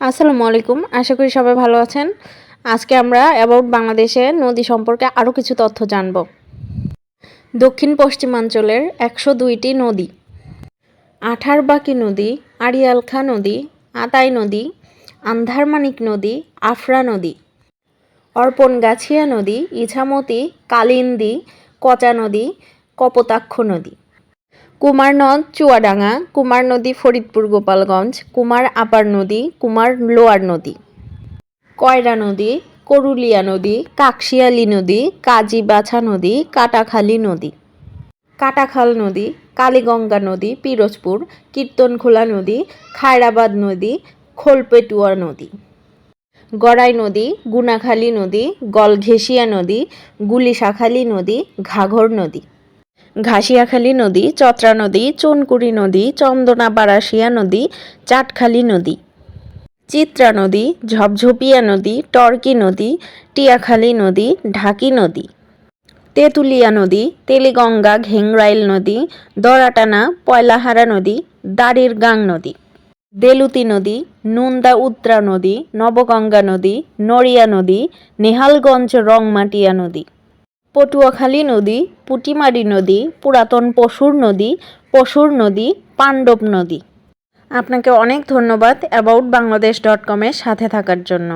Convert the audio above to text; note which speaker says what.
Speaker 1: আসসালামু আলাইকুম। আশা করি সবাই ভালো আছেন। আজকে আমরা অ্যাবাউট বাংলাদেশের নদী সম্পর্কে আরও কিছু তথ্য জানব। দক্ষিণ পশ্চিমাঞ্চলের ১০২টি নদী: আঠারবাকি নদী, আড়িয়াল খাঁ নদী, আতাই নদী, আন্ধারমানিক নদী, আফরা নদী, অর্পণগাছিয়া নদী, ইছামতি, কালিন্দী, কচা নদী, কপোতাক্ষ নদী। কুমার নদ চুয়াডাঙ্গা, কুমার নদী ফরিদপুর গোপালগঞ্জ, কুমার আপার নদী, কুমার লোয়ার নদী। কয়রা নদী, করুলিয়া নদী, কাকশিয়ালী নদী, কাজীবাছা নদী, কাটাখালী নদী। কাটাখাল নদী, কালীগঙ্গা নদী পিরোজপুর, কীর্তনখোলা নদী, খায়রাবাদ নদী, খোলপেটুয়া নদী। গড়াই নদী, গুনাখালী নদী, গলঘেঁষিয়া নদী, গুলিশাখালী নদী, ঘাঘর নদী। ঘাসিয়াখালী নদী, চত্রা নদী, চুনকুড়ি নদী, চন্দনা বারাশিয়া নদী, চাটখালী নদী। চিত্রা নদী, ঝপঝপিয়া নদী, টর্কি নদী, টিয়াখালী নদী, ঢাকি নদী। তেঁতুলিয়া নদী, তেলিগঙ্গা ঘেংরাইল নদী, দরাটানা পয়লাহারা নদী, দাড়ির গাং নদী। দেলুতি নদী, নুন্দা উত্রা নদী, নবগঙ্গা নদী, নড়িয়া নদী, নেহালগঞ্জ রংমাটিয়া নদী। পটুয়াখালী নদী, পুটিমারি নদী, পুরাতন পশুর নদী, পাণ্ডব নদী। আপনাকে অনেক ধন্যবাদ অ্যাবাউট বাংলাদেশ.com-এর সাথে থাকার জন্য।